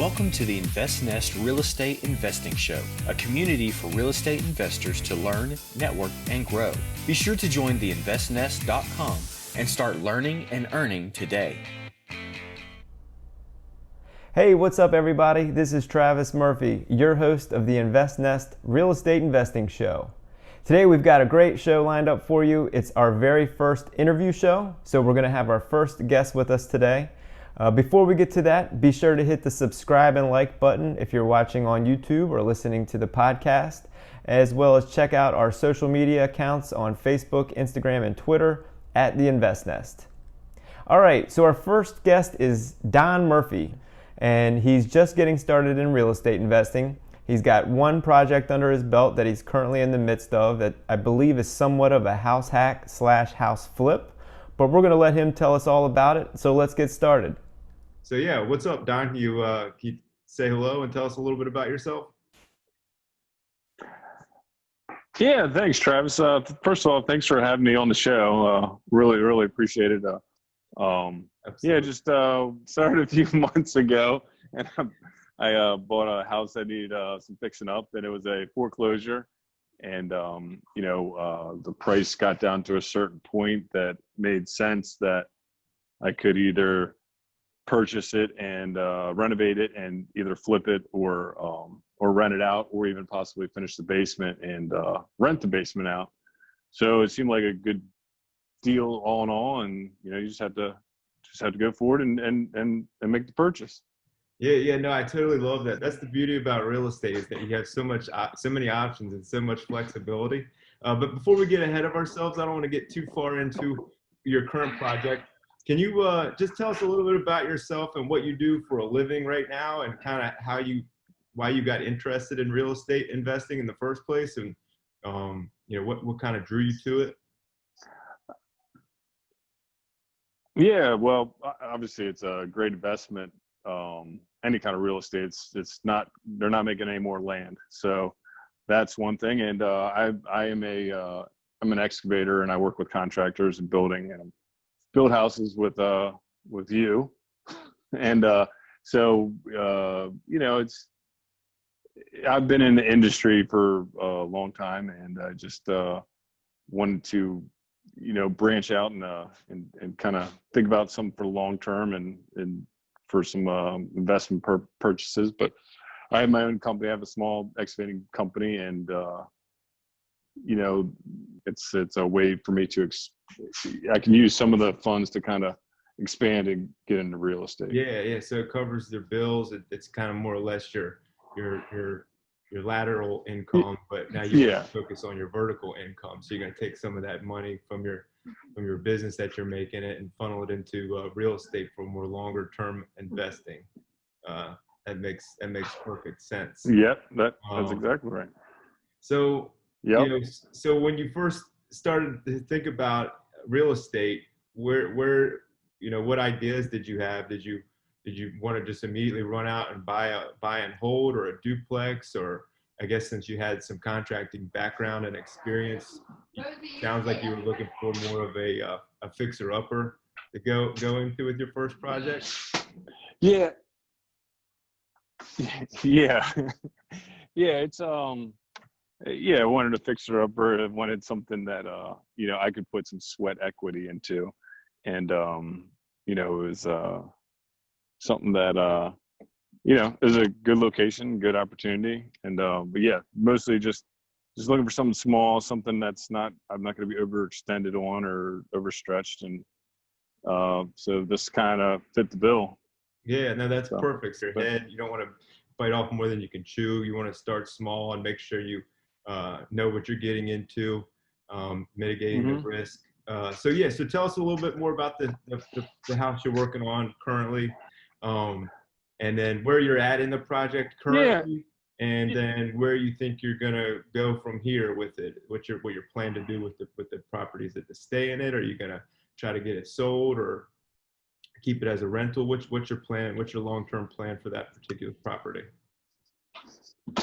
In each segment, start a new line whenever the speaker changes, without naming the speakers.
Welcome to the InvestNest Real Estate Investing Show, a community for real estate investors to learn, network, and grow. Be sure to join the investnest.com and start learning and earning today.
Hey, what's up everybody? This is Travis Murphy, your host of the InvestNest Real Estate Investing Show. Today we've got a great show lined up for you. It's our very first interview show, so we're going to have our first guest with us today. Before we get to that, be sure to hit the subscribe and like button if you're watching on YouTube or listening to the podcast, as well as check out our social media accounts on Facebook, Instagram, and Twitter at the InvestNest. All right, so our first guest is Don Murphy, and he's just getting started in real estate investing. He's got one project under his belt that he's currently in the midst of that I believe is somewhat of a house hack / house flip, but we're going to let him tell us all about it, so let's get started.
So yeah, what's up, Don? Can you say hello and tell us a little bit about yourself?
Yeah, thanks, Travis. First of all, thanks for having me on the show. Really appreciate it. Just started a few months ago, and I bought a house that needed some fixing up, and it was a foreclosure. And the price got down to a certain point that made sense that I could either purchase it and renovate it and either flip it or rent it out, or even possibly finish the basement and rent the basement out. So it seemed like a good deal all in all, and you just have to go forward and make the purchase.
Yeah, no, I totally love that. That's the beauty about real estate, is that you have so many options and so much flexibility. But before we get ahead of ourselves, I don't want to get too far into your current project. Can you just tell us a little bit about yourself and what you do for a living right now, and kind of why you got interested in real estate investing in the first place, and what kind of drew you to it?
Yeah, well, obviously it's a great investment. Any kind of real estate, they're not making any more land, so that's one thing. And I'm an excavator, and I work with contractors and building, and build houses with you, and I've been in the industry for a long time, and I just wanted to branch out and kind of think about something for the long term and for some investment purchases. But I have my own company. I have a small excavating company, and it's a way for me to I can use some of the funds to kind of expand and get into real estate.
Yeah. So it covers their bills. It's kind of more or less your lateral income, but now you want to focus on your vertical income. So you're going to take some of that money from your business that you're making it and funnel it into real estate for more longer term investing. That makes perfect sense.
Yep, that's exactly right.
So so when you first started to think about real estate, where what ideas did you have? Did you want to just immediately run out and buy and hold, or a duplex? Or I guess since you had some contracting background and experience, it sounds like you were looking for more of a fixer upper to go into with your first project.
Yeah. It's I wanted a fixer upper. I wanted something that I could put some sweat equity into, and it was something that is a good location, good opportunity, and but yeah, mostly just looking for something small, something I'm not going to be overextended on or overstretched, and so this kind of fit the bill.
Yeah, no, that's perfect. Your head, you don't want to bite off more than you can chew. You want to start small and make sure you know what you're getting into, mitigating the risk. So tell us a little bit more about the house you're working on currently, and then where you're at in the project currently, and then where you think you're gonna go from here with it. What your plan to do with the properties, that to stay in it, or are you gonna try to get it sold or keep it as a rental? What's your plan? What's your long-term plan for that particular property?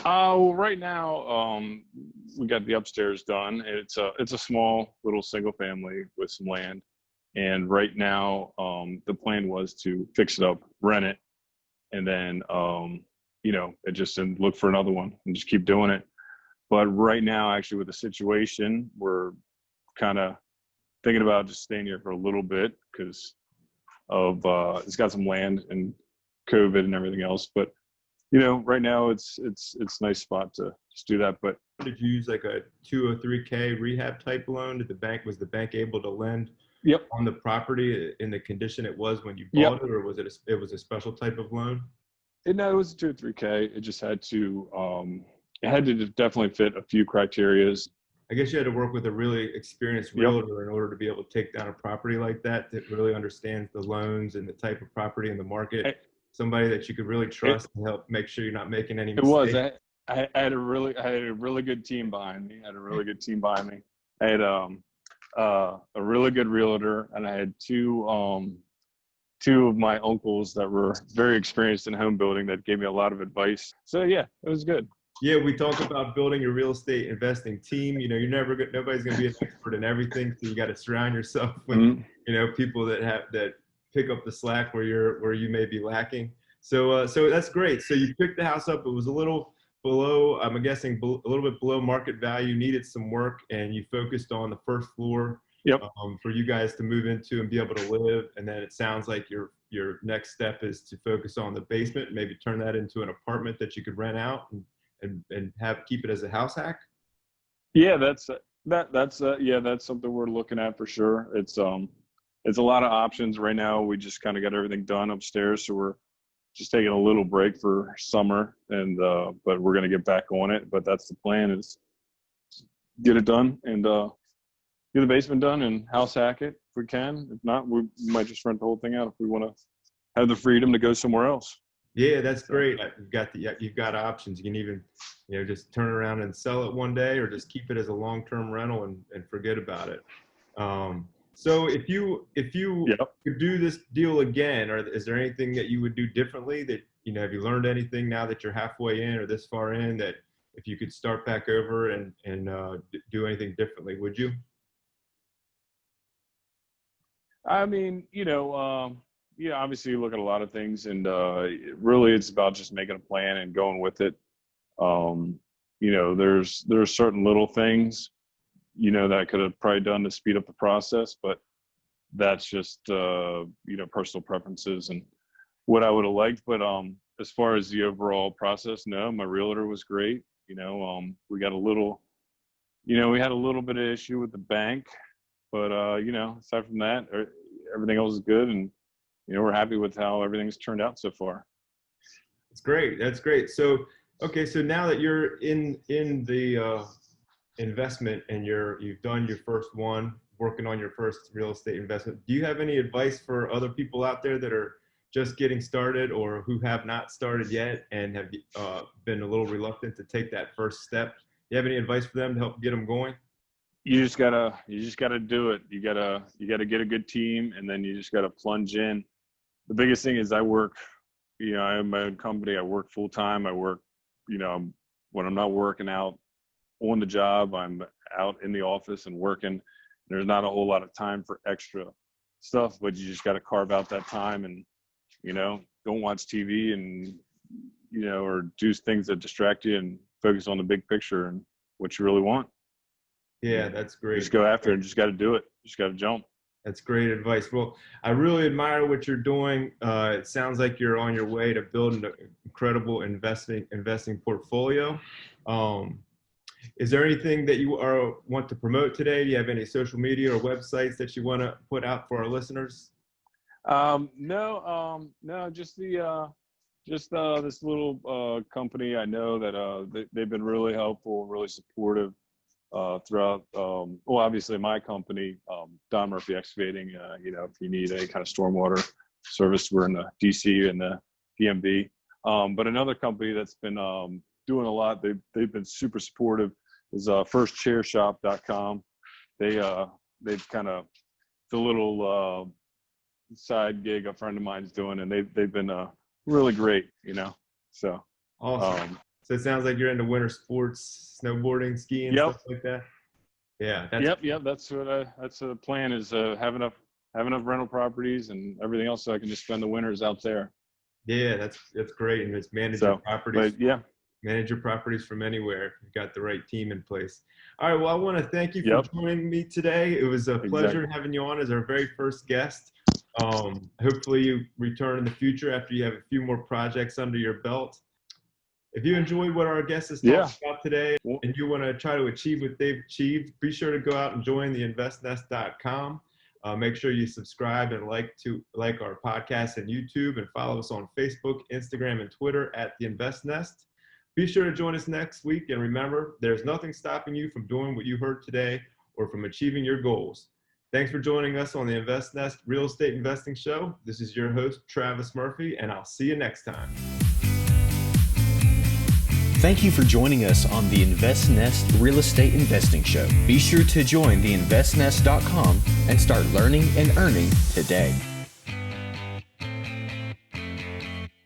Well, right now, we got the upstairs done. It's a small little single family with some land, and right now, the plan was to fix it up, rent it, and then, it just and look for another one and just keep doing it. But right now, actually, with the situation, we're kind of thinking about just staying here for a little bit because of it's got some land and COVID and everything else. But right now it's a nice spot to just do that. But
did you use like a 203K rehab type loan? Was the bank able to lend
Yep.
on the property in the condition it was when you bought it, or was it was a special type of loan?
No, it was a 203K. It just had to definitely fit a few criterias.
I guess you had to work with a really experienced realtor in order to be able to take down a property like that really understands the loans and the type of property in the market. Somebody that you could really trust and help make sure you're not making any mistakes.
I had a really good team behind me. I had a really good realtor, and I had two of my uncles that were very experienced in home building that gave me a lot of advice. So yeah, it was good.
Yeah, we talk about building your real estate investing team. Nobody's going to be an expert in everything, so you got to surround yourself with people that pick up the slack where you may be lacking. So that's great. So you picked the house up. It was a little below, I'm guessing, a little bit below market value. Needed some work, and you focused on the first floor.
Yep.
For you guys to move into and be able to live. And then it sounds like your next step is to focus on the basement, maybe turn that into an apartment that you could rent out and keep it as a house hack.
Yeah, that's something we're looking at for sure. It's a lot of options right now. We just kind of got everything done upstairs, so we're just taking a little break for summer, and but we're gonna get back on it. But that's the plan, is get it done and get the basement done and house hack it if we can. If not, we might just rent the whole thing out if we want to have the freedom to go somewhere else.
Yeah, that's great. You've got options. You can even, just turn around and sell it one day, or just keep it as a long-term rental and forget about it. So if you could do this deal again, or is there anything that you would do differently that, have you learned anything now that you're halfway in or this far in, that if you could start back over and do anything differently, would you?
I mean, obviously you look at a lot of things, and really it's about just making a plan and going with it. There's certain little things, that I could have probably done to speed up the process, but that's just, personal preferences and what I would have liked. But as far as the overall process, no, my realtor was great. We got we had a little bit of issue with the bank, but aside from that, everything else is good, and we're happy with how everything's turned out so far.
That's great. So now that you're in the investment and you've done your first one, working on your first real estate investment, do you have any advice for other people out there that are just getting started or who have not started yet and have been a little reluctant to take that first step? Do you have any advice for them to help get them going?
You just gotta do it. You gotta get a good team, and then you just gotta plunge in. The biggest thing is I have my own company. I work full time. I work, when I'm not working out on the job, I'm out in the office and working. There's not a whole lot of time for extra stuff, but you just got to carve out that time and, don't watch TV and, or do things that distract you, and focus on the big picture and what you really want.
Yeah, that's great.
Just go after it and just got to do it. Just got to jump.
That's great advice. Well, I really admire what you're doing. It sounds like you're on your way to building an incredible investing portfolio. Is there anything that you want to promote today? Do you have any social media or websites that you want to put out for our listeners?
No, just this little company. I know that they've been really helpful, really supportive throughout. Obviously my company, Don Murphy Excavating. If you need any kind of stormwater service, we're in the DC and the DMV. But another company that's been doing a lot, they've been super supportive, is firstchairshop.com. They've kind of, it's a little side gig a friend of mine's doing, and they've been really great, so
awesome. So it sounds like you're into winter sports, snowboarding, skiing, stuff like that. Yeah.
Yep. That's the plan, is have enough rental properties and everything else, so I can just spend the winters out there.
Yeah, that's great. And it's manage your properties.
But yeah.
Manage your properties from anywhere. You've got the right team in place. All right. Well, I want to thank you for joining me today. It was a pleasure having you on as our very first guest. Hopefully you return in the future after you have a few more projects under your belt. If you enjoyed what our guest has talked about today and you want to try to achieve what they've achieved, be sure to go out and join the investnest.com. Make sure you subscribe and like our podcast and YouTube, and follow us on Facebook, Instagram, and Twitter at The Invest Nest. Be sure to join us next week, and remember, there's nothing stopping you from doing what you heard today or from achieving your goals. Thanks for joining us on the Invest Nest Real Estate Investing Show. This is your host, Travis Murphy, and I'll see you next time.
Thank you for joining us on the Invest Nest Real Estate Investing Show. Be sure to join the investnest.com and start learning and earning today.